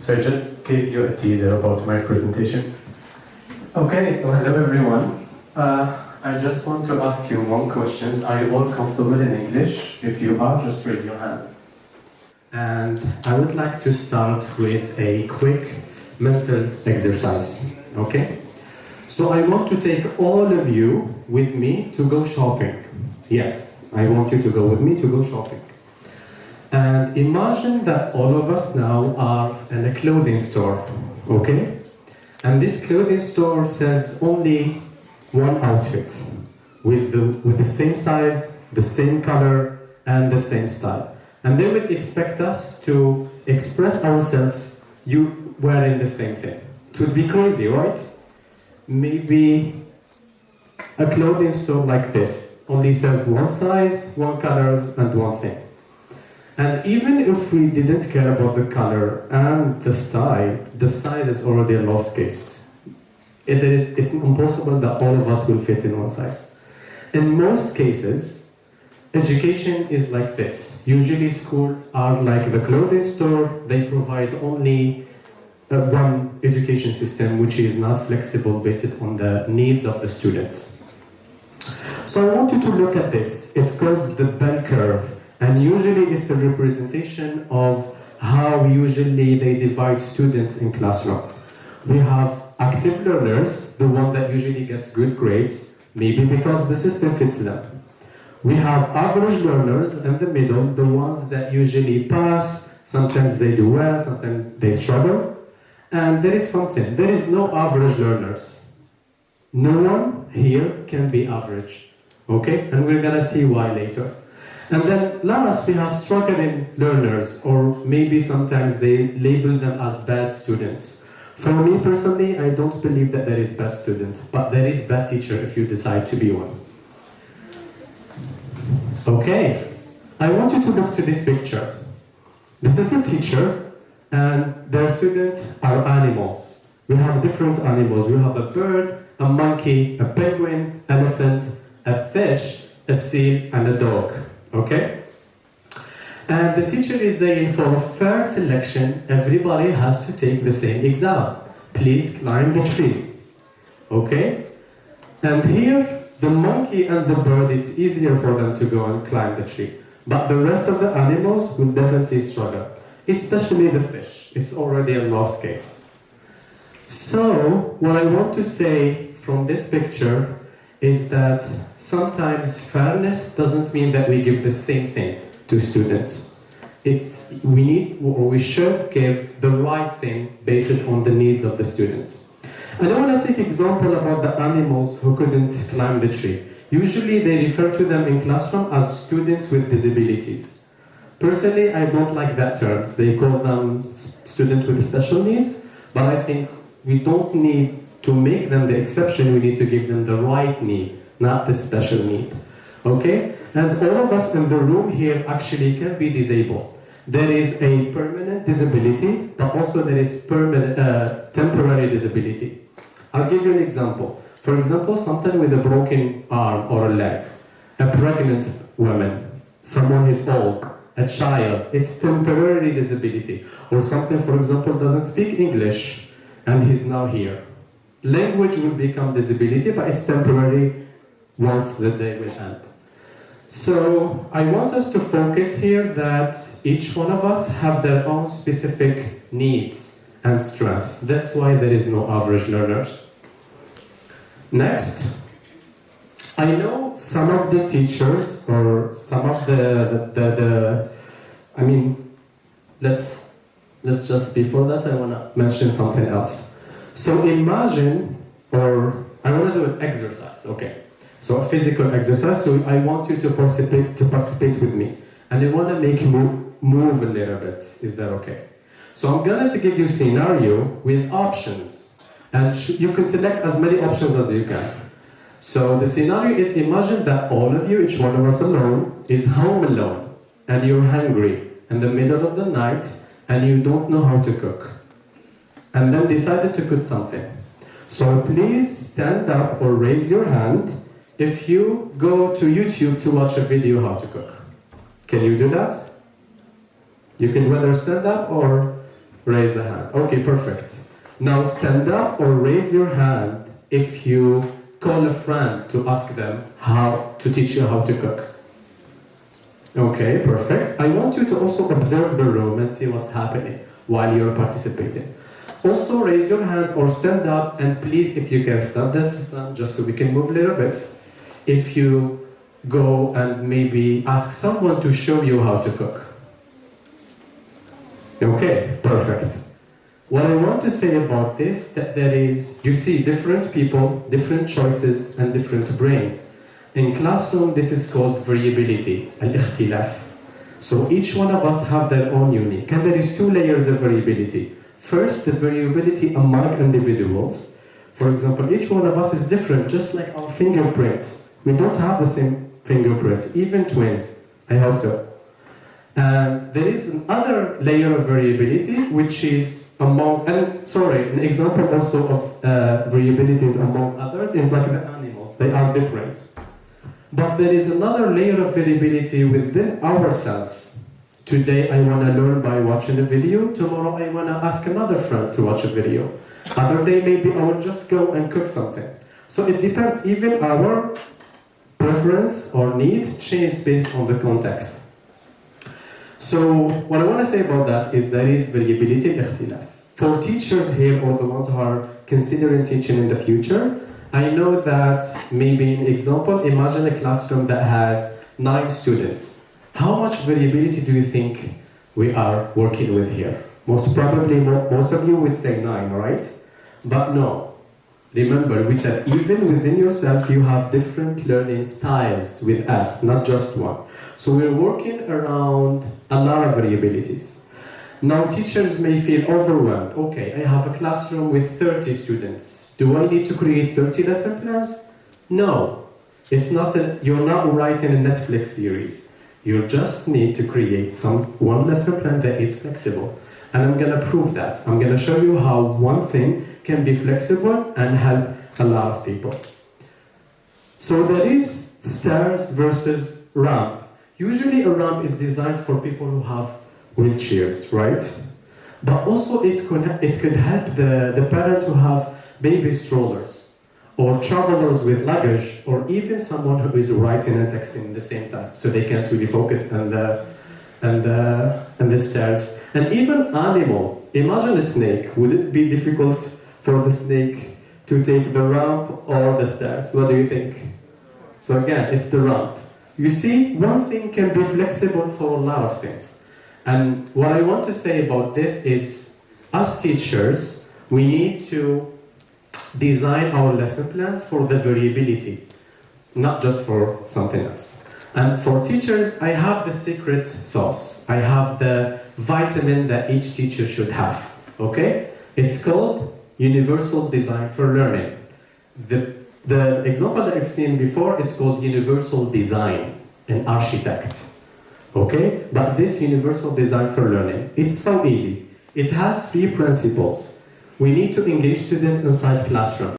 So I just gave you a teaser about my presentation. Okay, so hello everyone. I just want to ask you one question. Are you all comfortable in English? If you are, just raise your hand. And I would like to start with a quick mental exercise, okay? So I want to take all of you with me to go shopping. Yes, I want you to go with me to go shopping. And imagine that all of us now are in a clothing store, okay? And this clothing store sells only one outfit with the same size, the same color, and the same style. And they would expect us to express ourselves wearing the same thing. It would be crazy, right? Maybe a clothing store like this only sells one size, one colors, and one thing. And even if we didn't care about the color and the style, the size is already a lost case. It's impossible that all of us will fit in one size. In most cases, education is like this. Usually schools are like the clothing store. They provide only one education system which is not flexible based on the needs of the students. So I want you to look at this. It's called the bell curve. And usually it's a representation of how usually they divide students in classroom. We have active learners, the one that usually gets good grades, maybe because the system fits them. We have average learners in the middle, the ones that usually pass, sometimes they do well, sometimes they struggle. And there is something, there is no average learners. No one here can be average, okay? And we're gonna see why later. And then last, we have struggling learners, or maybe sometimes they label them as bad students. For me personally, I don't believe that there is bad student, but there is bad teacher if you decide to be one. Okay, I want you to look to this picture. This is a teacher, and their students are animals. We have different animals. We have a bird, a monkey, a penguin, elephant, a fish, a seal, and a dog. Okay? And the teacher is saying for fair selection, everybody has to take the same exam. Please climb the tree. Okay? And here, the monkey and the bird, it's easier for them to go and climb the tree. But the rest of the animals will definitely struggle. Especially the fish. It's already a lost case. So, what I want to say from this picture is that sometimes fairness doesn't mean that we give the same thing to students. We should give the right thing based on the needs of the students. And I want to take example about the animals who couldn't climb the tree. Usually they refer to them in classroom as students with disabilities. Personally, I don't like that term. They call them students with special needs, but I think we don't need to make them the exception. We need to give them the right need, not the special need. Okay? And all of us in the room here actually can be disabled. There is a permanent disability, but also there is temporary disability. I'll give you an example. For example, something with a broken arm or a leg, a pregnant woman, someone who's old, a child, it's temporary disability. Or something, for example, doesn't speak English and he's now here. Language will become disability, but it's temporary once the day will end. So I want us to focus here that each one of us have their own specific needs and strength. That's why there is no average learners. Next, I know some of the teachers or some of let's just before that I want to mention something else. So imagine, or I want to do an exercise, okay? So a physical exercise, so I want you to participate with me. And I want to make you move a little bit, is that okay? So I'm going to give you a scenario with options. And you can select as many options as you can. So the scenario is, imagine that all of you, each one of us alone, is home alone. And you're hungry in the middle of the night, and you don't know how to cook. And then decided to cook something. So please stand up or raise your hand if you go to YouTube to watch a video how to cook. Can you do that? You can whether stand up or Raise the hand. Okay, perfect. Now stand up or raise your hand if you call a friend to ask them how to teach you how to cook. Okay, perfect. I want you to also observe the room and see what's happening while you're participating. Also raise your hand or stand up, and please, if you can stand just so we can move a little bit. If you go and maybe ask someone to show you how to cook. Okay, perfect. What I want to say about this, that there is, you see different people, different choices, and different brains. In classroom, this is called variability, al-ikhtilaf. So each one of us have their own unique, and there is two layers of variability. First, the variability among individuals. For example, each one of us is different, just like our fingerprints. We don't have the same fingerprint, even twins. I hope so. And there is another layer of variability, which is among, and sorry, an example also of variabilities among others is like the animals. They are different. But there is another layer of variability within ourselves. Today I want to learn by watching a video. Tomorrow I want to ask another friend to watch a video. Other day maybe I will just go and cook something. So it depends, even our preference or needs change based on the context. So what I want to say about that is there is variability in ikhtilaf. For teachers here or the ones who are considering teaching in the future, I know that maybe an example, imagine a classroom that has 9 students. How much variability do you think we are working with here? Most probably, most of you would say 9, right? But no. Remember, we said even within yourself, you have different learning styles with us, not just one. So we're working around a lot of variabilities. Now teachers may feel overwhelmed. Okay, I have a classroom with 30 students. Do I need to create 30 lesson plans? No. It's not you're not writing a Netflix series. You just need to create one lesson plan that is flexible. And I'm going to prove that. I'm going to show you how one thing can be flexible and help a lot of people. So there is stairs versus ramp. Usually a ramp is designed for people who have wheelchairs, right? But also it could help the parent who have baby strollers or travelers with luggage, or even someone who is writing and texting at the same time, so they can't really focus on the stairs. And even animal. Imagine a snake. Would it be difficult for the snake to take the ramp or the stairs? What do you think? So again, it's the ramp. You see, one thing can be flexible for a lot of things. And what I want to say about this is, as teachers, we need to design our lesson plans for the variability, not just for something else. And for teachers, I have the secret sauce. I have the vitamin that each teacher should have, okay? It's called Universal Design for Learning. The example that I've seen before is called Universal Design, an architect, okay? But this Universal Design for Learning, it's so easy. It has 3 principles. We need to engage students inside classroom.